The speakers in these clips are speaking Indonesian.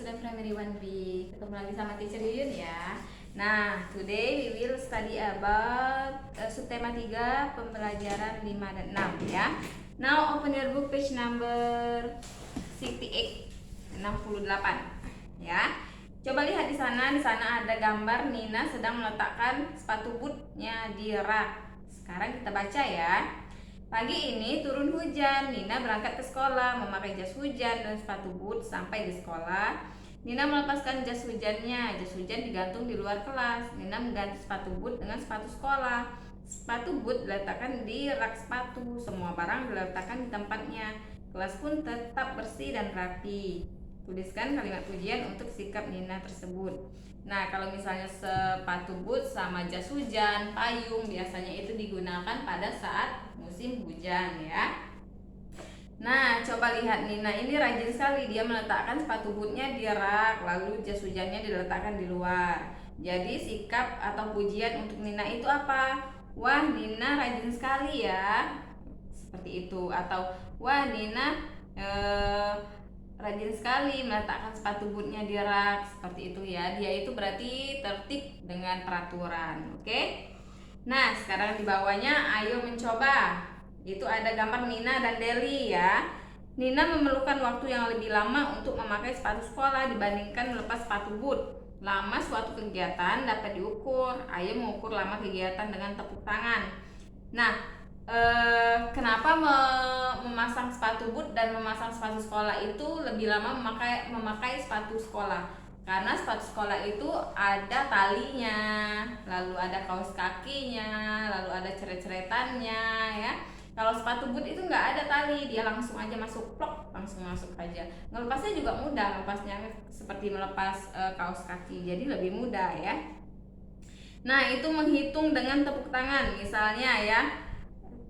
student primary 1B. Ketemu lagi sama teacher Yuyun ya. Nah, today we will study about subtema 3 pembelajaran 5 dan 6 ya. Now open your book page number 68 ya. Coba lihat di sana ada gambar Nina sedang meletakkan sepatu bootnya di rak. Sekarang kita baca ya. Pagi ini turun hujan, Nina berangkat ke sekolah memakai jas hujan dan sepatu boot. Sampai di sekolah, Nina melepaskan jas hujannya. Jas hujan digantung di luar kelas. Nina mengganti sepatu boot dengan sepatu sekolah. Sepatu boot diletakkan di rak sepatu. Semua barang diletakkan di tempatnya. Kelas pun tetap bersih dan rapi. Tuliskan kalimat pujian untuk sikap Nina tersebut. Nah, kalau misalnya sepatu boot sama jas hujan, payung biasanya itu digunakan pada saat musim hujan ya. Nah, coba lihat Nina ini rajin sekali, dia meletakkan sepatu bootnya di rak, lalu jas hujannya diletakkan di luar. Jadi sikap atau pujian untuk Nina itu apa? Wah, Nina rajin sekali ya, seperti itu. Atau wah, Nina rajin sekali meletakkan sepatu bootnya di rak, seperti itu ya. Dia itu berarti tertib dengan peraturan. Oke. Nah, sekarang di bawahnya ayo mencoba. Itu ada gambar Nina dan Deli ya. Nina memerlukan waktu yang lebih lama untuk memakai sepatu sekolah dibandingkan melepas sepatu boot. Lama suatu kegiatan dapat diukur. Ayo mengukur lama kegiatan dengan tepuk tangan. Nah, kenapa memasang sepatu boot dan memasang sepatu sekolah itu lebih lama memakai sepatu sekolah? Karena sepatu sekolah itu ada talinya, lalu ada kaos kakinya, lalu ada ceret-ceretannya ya. Kalau sepatu boot itu nggak ada tali, dia langsung aja masuk plok, langsung masuk aja. Melepasnya juga mudah, melepasnya seperti melepas kaos kaki, jadi lebih mudah ya. Nah, itu menghitung dengan tepuk tangan, misalnya ya.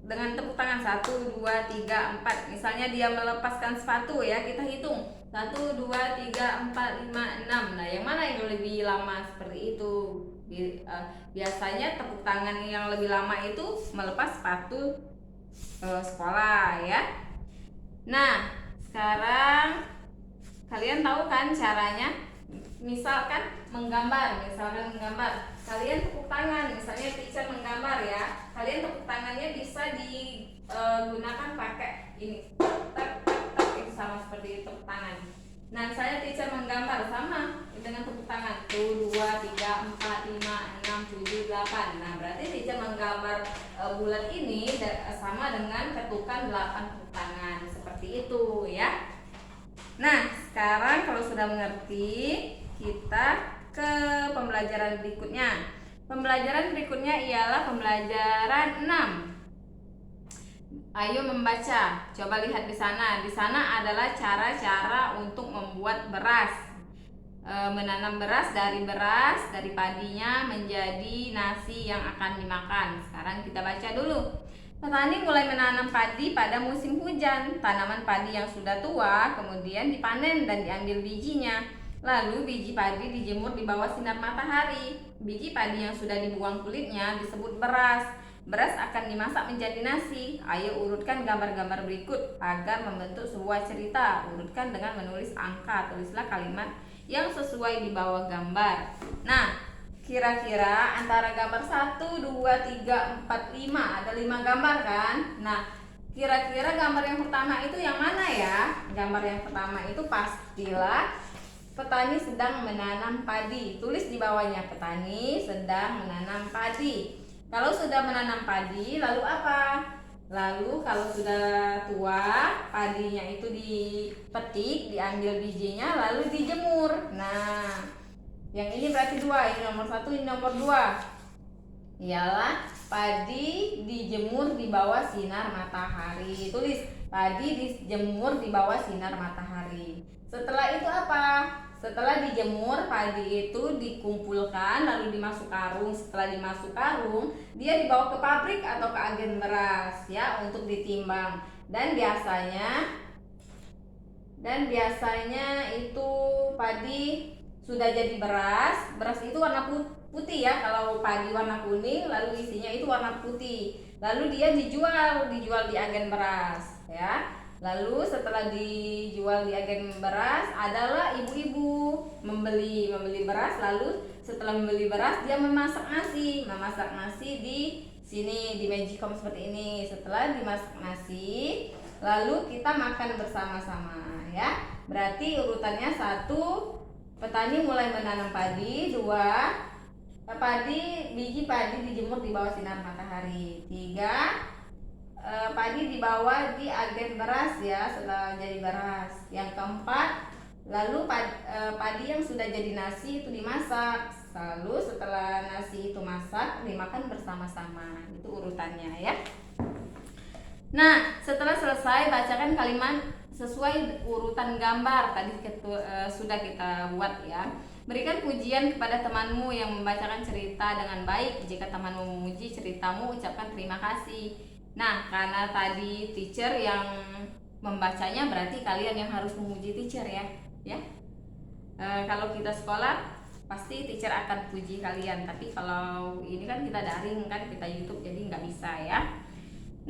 Dengan tepuk tangan 1, 2, 3, 4. Misalnya dia melepaskan sepatu ya, kita hitung 1, 2, 3, 4, 5, 6. Nah, yang mana yang lebih lama seperti itu? Biasanya tepuk tangan yang lebih lama itu melepas sepatu sekolah ya. Nah, sekarang kalian tahu kan caranya? Misalkan menggambar, kalian tepuk tangan, misalnya teacher menggambar ya, kalian tepuk tangannya bisa digunakan pakai ini, tak, itu sama seperti tepuk tangan. Nah, misalnya teacher menggambar sama dengan tepuk tangan, 1, 2, 3, 4, 5, 6, 7, 8. Nah, berarti teacher menggambar bulat ini sama dengan ketukan 8 tepuk tangan, seperti itu ya. Nah, sekarang kalau sudah mengerti, kita ke pembelajaran berikutnya. Pembelajaran berikutnya ialah pembelajaran 6. Ayo membaca. Coba lihat di sana. Di sana adalah cara-cara untuk membuat beras. Menanam beras dari padinya menjadi nasi yang akan dimakan. Sekarang kita baca dulu. Petani mulai menanam padi pada musim hujan. Tanaman padi yang sudah tua kemudian dipanen dan diambil bijinya. Lalu biji padi dijemur di bawah sinar matahari. Biji padi yang sudah dibuang kulitnya disebut beras. Beras akan dimasak menjadi nasi. Ayo urutkan gambar-gambar berikut agar membentuk sebuah cerita. Urutkan dengan menulis angka. Tulislah kalimat yang sesuai di bawah gambar. Nah, kira-kira antara gambar 1, 2, 3, 4, 5. Ada 5 gambar kan? Nah, kira-kira gambar yang pertama itu yang mana ya? Gambar yang pertama itu pastilah petani sedang menanam padi. Tulis di bawahnya, petani sedang menanam padi. Kalau sudah menanam padi, lalu apa? Lalu kalau sudah tua, padinya itu dipetik, diambil bijinya, lalu dijemur. Nah, yang ini berarti 2, ini nomor 1, ini nomor 2. Ialah padi dijemur di bawah sinar matahari. Tulis, padi dijemur di bawah sinar matahari. Setelah itu apa? Setelah dijemur, padi itu dikumpulkan lalu dimasuk karung. Setelah dimasuk karung, dia dibawa ke pabrik atau ke agen beras ya untuk ditimbang. Dan biasanya itu padi sudah jadi beras. Beras itu warna putih ya. Kalau padi warna kuning, lalu isinya itu warna putih. Lalu dia dijual di agen beras ya. Lalu setelah dijual di agen beras, adalah ibu-ibu membeli beras. Lalu setelah membeli beras, dia memasak nasi di sini di Magicom seperti ini. Setelah dimasak nasi, lalu kita makan bersama-sama ya. Berarti urutannya: 1, petani mulai menanam padi. 2, biji padi dijemur di bawah sinar matahari. 3, padi dibawa di agen beras ya setelah jadi beras. Yang keempat, lalu padi yang sudah jadi nasi itu dimasak. Lalu setelah nasi itu masak, dimakan bersama-sama. Itu urutannya ya. Nah, setelah selesai, bacakan kalimat sesuai urutan gambar tadi sudah kita buat ya. Berikan pujian kepada temanmu yang membacakan cerita dengan baik. Jika temanmu memuji ceritamu, ucapkan terima kasih. Nah, karena tadi teacher yang membacanya, berarti kalian yang harus memuji teacher ya. Kalau kita sekolah pasti teacher akan puji kalian, tapi kalau ini kan kita daring kan, kita YouTube, jadi nggak bisa ya.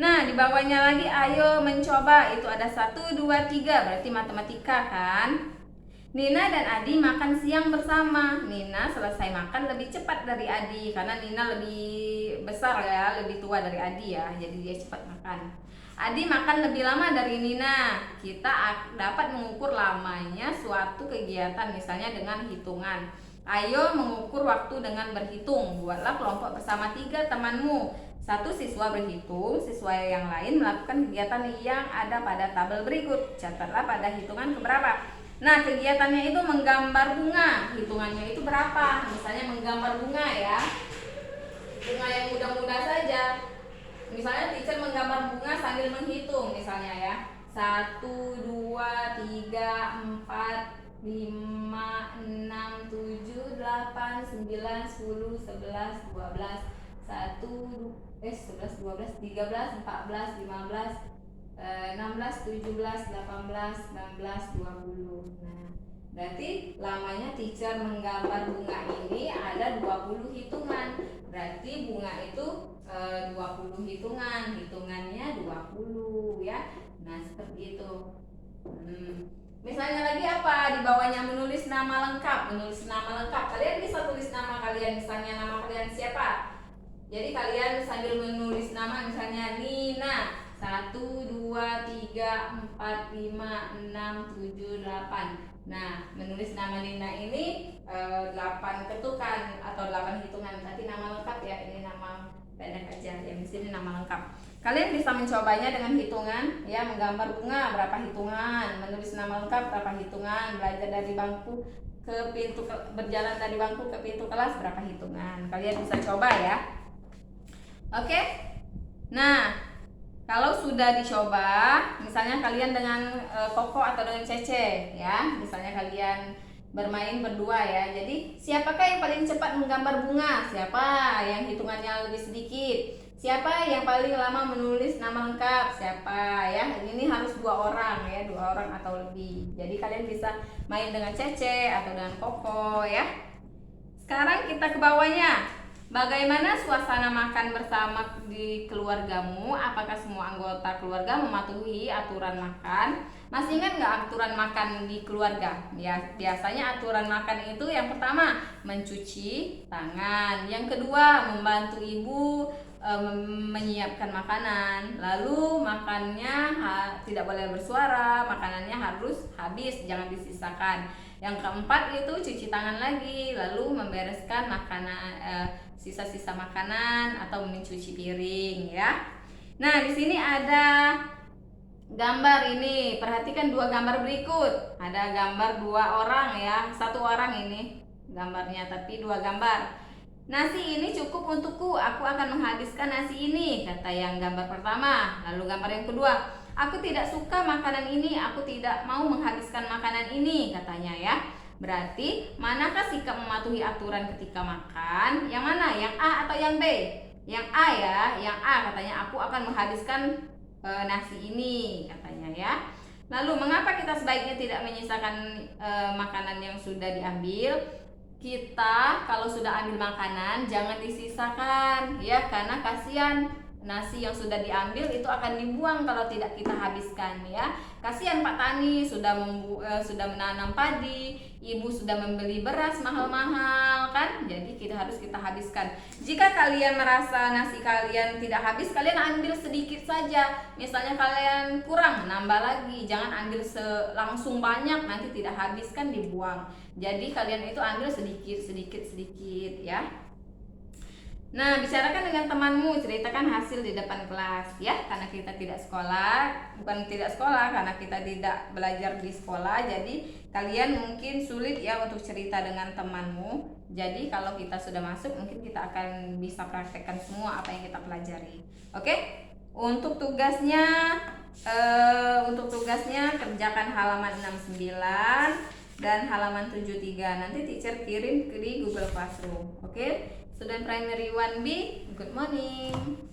Nah, di bawahnya lagi, ayo mencoba. Itu ada 1, 2, 3, berarti matematika kan. Nina dan Adi makan siang bersama. Nina selesai makan lebih cepat dari Adi, karena Nina lebih besar ya, lebih tua dari Adi ya, jadi dia cepat makan. Adi makan lebih lama dari Nina. Kita dapat mengukur lamanya suatu kegiatan, misalnya dengan hitungan. Ayo mengukur waktu dengan berhitung. Buatlah kelompok bersama 3 temanmu. 1 siswa berhitung, siswa yang lain melakukan kegiatan yang ada pada tabel berikut. Catatlah pada hitungan keberapa. Nah, kegiatannya itu menggambar bunga. Hitungannya itu berapa? Misalnya menggambar bunga ya. Bunga yang mudah-mudah saja. Misalnya teacher menggambar bunga sambil menghitung misalnya ya. 1, 2, 3, 4, 5, 6, 7, 8, 9, 10, 11, 12, 13, 14, 15, 16, 17, 18, 19, 20. Nah, berarti lamanya teacher menggambar bunga ini ada 20 hitungan. Berarti bunga itu 20 hitungannya 20 ya. Nah, seperti itu. Misalnya lagi apa? Di bawahnya menulis nama lengkap. Kalian bisa tulis nama kalian, misalnya nama kalian siapa? Jadi kalian sambil menulis nama, misalnya Nina. 1, 2, 3, 4, 5, 6, 7, 8. Nah, menulis nama Nina ini 8 ketukan atau 8 hitungan. Berarti nama lengkap ya, ini nama pendek aja. Yang di sini nama lengkap. Kalian bisa mencobanya dengan hitungan ya, menggambar bunga berapa hitungan, menulis nama lengkap berapa hitungan, belajar dari bangku ke pintu, berjalan dari bangku ke pintu kelas berapa hitungan. Kalian bisa coba ya. Oke? Nah, kalau sudah dicoba, misalnya kalian dengan Koko atau dengan Cece ya, misalnya kalian bermain berdua ya. Jadi siapakah yang paling cepat menggambar bunga? Siapa yang hitungannya lebih sedikit? Siapa yang paling lama menulis nama lengkap? Siapa ya? Ini harus 2 orang ya, 2 orang atau lebih. Jadi kalian bisa main dengan Cece atau dengan Koko ya. Sekarang kita ke bawahnya. Bagaimana suasana makan bersama di keluargamu? Apakah semua anggota keluarga mematuhi aturan makan? Masih ingat nggak aturan makan di keluarga? Ya, biasanya aturan makan itu yang pertama mencuci tangan, yang kedua membantu ibu menyiapkan makanan. Lalu makannya tidak boleh bersuara, makanannya harus habis, jangan disisakan. Yang keempat itu cuci tangan lagi, lalu membereskan makanan, sisa-sisa makanan atau mencuci piring ya. Nah, di sini ada gambar ini. Perhatikan 2 gambar berikut. Ada gambar 2 orang ya, 1 orang ini gambarnya, tapi 2 gambar. Nasi ini cukup untukku, aku akan menghabiskan nasi ini, kata yang gambar pertama. Lalu gambar yang kedua, aku tidak suka makanan ini, aku tidak mau menghabiskan makanan ini, katanya ya. Berarti manakah sikap mematuhi aturan ketika makan? Yang mana? Yang A atau yang B? Yang A ya, yang A katanya aku akan menghabiskan nasi ini, katanya ya. Lalu mengapa kita sebaiknya tidak menyisakan makanan yang sudah diambil? Kita kalau sudah ambil makanan jangan disisakan ya, karena kasihan nasi yang sudah diambil itu akan dibuang kalau tidak kita habiskan ya. Kasihan Pak Tani sudah menanam padi, ibu sudah membeli beras mahal-mahal kan. Jadi harus kita habiskan. Jika kalian merasa nasi kalian tidak habis, kalian ambil sedikit saja. Misalnya kalian kurang, nambah lagi. Jangan ambil langsung banyak, nanti tidak habis kan dibuang. Jadi kalian itu ambil sedikit ya. Nah, bicarakan dengan temanmu, ceritakan hasil di depan kelas ya. Karena kita tidak sekolah, bukan tidak sekolah, karena kita tidak belajar di sekolah, jadi kalian mungkin sulit ya untuk cerita dengan temanmu. Jadi kalau kita sudah masuk, mungkin kita akan bisa praktekkan semua apa yang kita pelajari. Oke? Untuk tugasnya kerjakan halaman 69 dan halaman 73. Nanti teacher kirim di Google Classroom. Oke? Student Primary 1B, good morning.